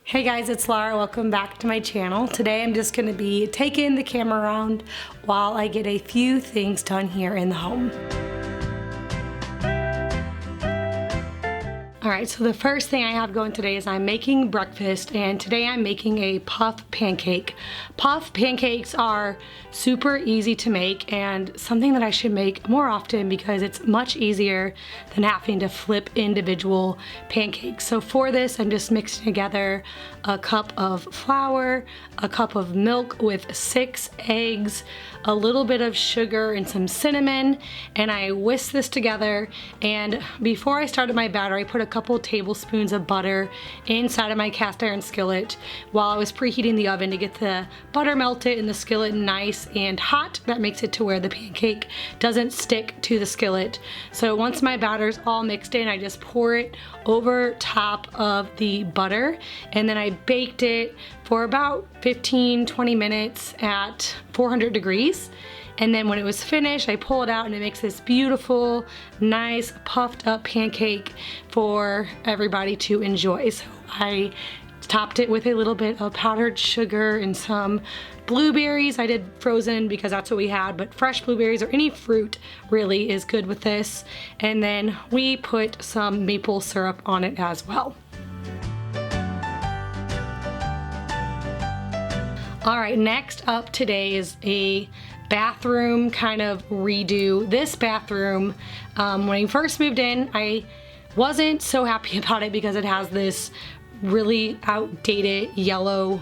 Hey guys, it's Laura. Welcome back to my channel. Today I'm just going to be taking the camera around while I get a few things done here in the home. Alright, so the first thing I have going today is I'm making breakfast, and today I'm making a puff pancake. Puff pancakes are super easy to make and something that I should make more often because it's much easier than having to flip individual pancakes. So for this, I'm just mixing together a cup of flour, a cup of milk with 6 eggs, a little bit of sugar and some cinnamon, and I whisk this together. And before I started my batter, I put a couple tablespoons of butter inside of my cast iron skillet while I was preheating the oven to get the butter melted and the skillet nice and hot. That makes it to where the pancake doesn't stick to the skillet. So once my batter's all mixed in, I just pour it over top of the butter, and then I baked it for about 15-20 minutes at 400 degrees. And then when it was finished, I pull it out and it makes this beautiful, nice, puffed up pancake for everybody to enjoy. So I topped it with a little bit of powdered sugar and some blueberries. I did frozen because that's what we had, but fresh blueberries or any fruit really is good with this. And then we put some maple syrup on it as well. All right, next up today is a bathroom kind of redo. This bathroom, when I first moved in, I wasn't so happy about it because it has this really outdated yellow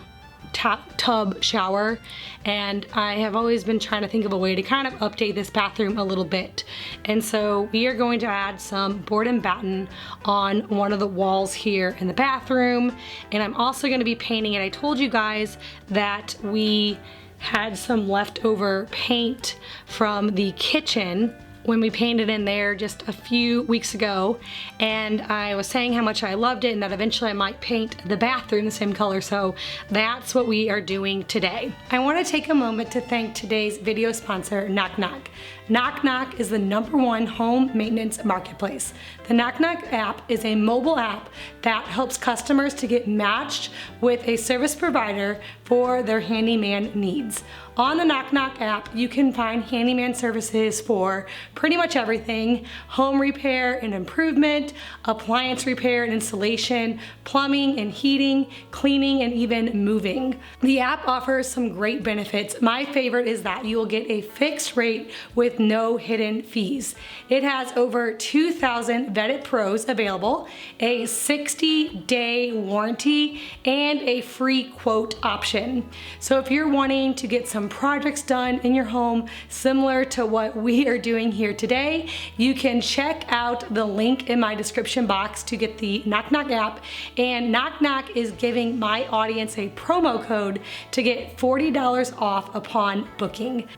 tub shower, and I have always been trying to think of a way to kind of update this bathroom a little bit. And so we are going to add some board and batten on one of the walls here in the bathroom, and I'm also going to be painting it. I told you guys that we had some leftover paint from the kitchen when we painted in there just a few weeks ago, and I was saying how much I loved it and that eventually I might paint the bathroom the same color, so that's what we are doing today. I want to take a moment to thank today's video sponsor, KnockKnock. KnockKnock is the #1 home maintenance marketplace. The KnockKnock app is a mobile app that helps customers to get matched with a service provider for their handyman needs. On the KnockKnock app, you can find handyman services for pretty much everything: home repair and improvement, appliance repair and installation, plumbing and heating, cleaning, and even moving. The app offers some great benefits. My favorite is that you will get a fixed rate with no hidden fees. It has over 2,000 vetted pros available, a 60-day warranty, and a free quote option. So if you're wanting to get some projects done in your home similar to what we are doing here today, you can check out the link in my description box to get the KnockKnock app. And KnockKnock is giving my audience a promo code to get $40 off upon booking.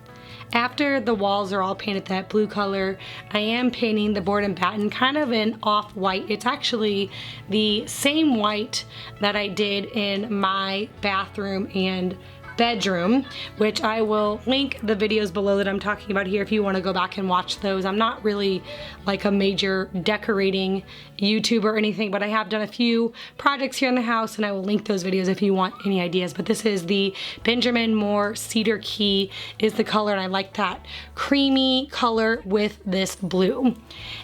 After the walls are all painted that blue color, I am painting the board and batten kind of an off-white. It's actually the same white that I did in my bathroom and bedroom, which I will link the videos below that I'm talking about here if you want to go back and watch those. I'm not really like a major decorating YouTuber or anything, but I have done a few projects here in the house, and I will link those videos if you want any ideas. But this is the Benjamin Moore Cedar Key is the color, and I like that creamy color with this blue.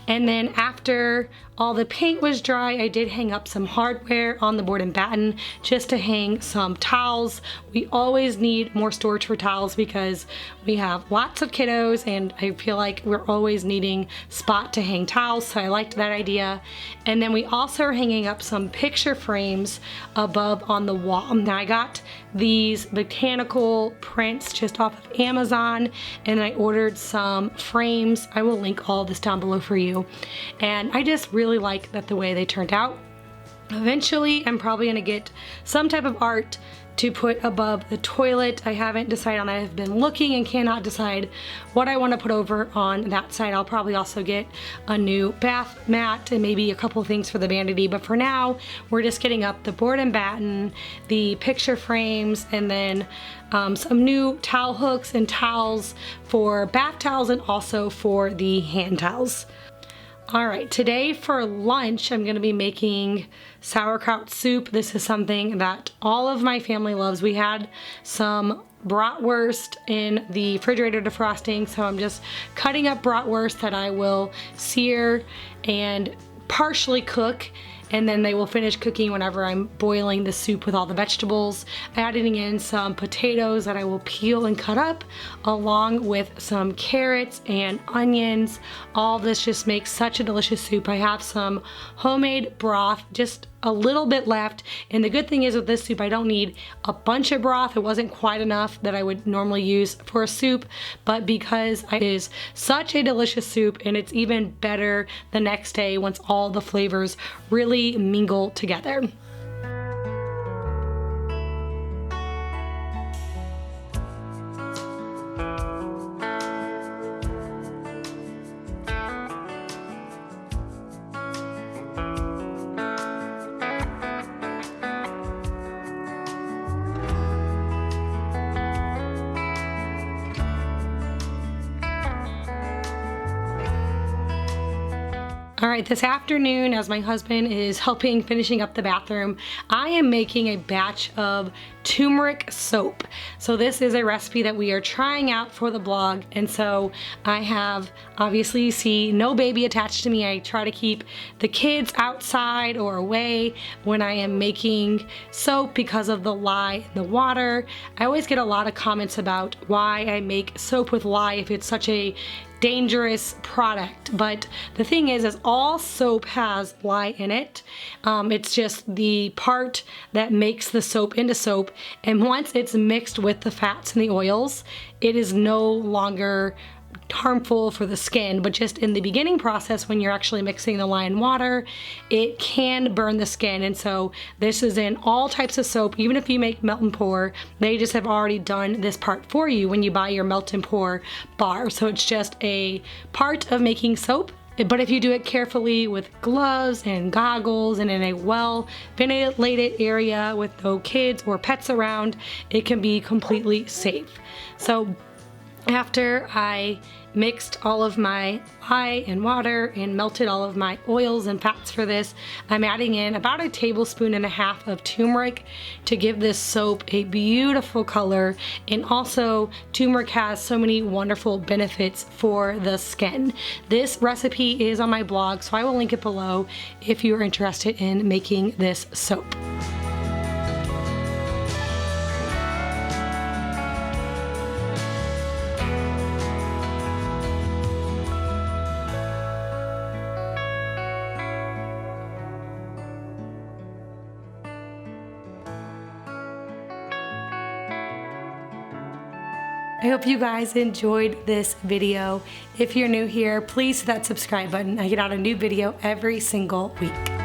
And then after all the paint was dry, I did hang up some hardware on the board and batten just to hang some towels. We always need more storage for towels because we have lots of kiddos, and I feel like we're always needing spot to hang towels, so I liked that idea. And then we also are hanging up some picture frames above on the wall. Now I got these botanical prints just off of Amazon, and I ordered some frames. I will link all this down below for you. And I just really like that the way they turned out. Eventually, I'm probably gonna get some type of art to put above the toilet. I haven't decided on that. I've been looking and cannot decide what I want to put over on that side. I'll probably also get a new bath mat and maybe a couple things for the vanity, but for now we're just getting up the board and batten, the picture frames, and then some new towel hooks and towels for bath towels and also for the hand towels. All right, today for lunch, I'm gonna be making sauerkraut soup. This is something that all of my family loves. We had some bratwurst in the refrigerator defrosting, so I'm just cutting up bratwurst that I will sear and partially cook, and then they will finish cooking whenever I'm boiling the soup with all the vegetables. Adding in some potatoes that I will peel and cut up, along with some carrots and onions. All this just makes such a delicious soup. I have some homemade broth, just a little bit left, and the good thing is with this soup I don't need a bunch of broth. It wasn't quite enough that I would normally use for a soup, but because it is such a delicious soup, and it's even better the next day once all the flavors really mingle together. All right, this afternoon, as my husband is finishing up the bathroom, I am making a batch of turmeric soap. So this is a recipe that we are trying out for the blog, and so I have, obviously you see, no baby attached to me. I try to keep the kids outside or away when I am making soap because of the lye in the water. I always get a lot of comments about why I make soap with lye if it's such a dangerous product, but the thing is all soap has lye in it. It's just the part that makes the soap into soap, and once it's mixed with the fats and the oils, it is no longer harmful for the skin. But just in the beginning process, when you're actually mixing the lye and water, it can burn the skin. And so this is in all types of soap. Even if you make melt and pour, they just have already done this part for you when you buy your melt and pour bar. So it's just a part of making soap. But if you do it carefully with gloves and goggles and in a well ventilated area with no kids or pets around, it can be completely safe. So after I mixed all of my lye and water and melted all of my oils and fats for this, I'm adding in about 1.5 tablespoons of turmeric to give this soap a beautiful color. And also, turmeric has so many wonderful benefits for the skin. This recipe is on my blog, so I will link it below if you are interested in making this soap. I hope you guys enjoyed this video. If you're new here, please hit that subscribe button. I get out a new video every single week.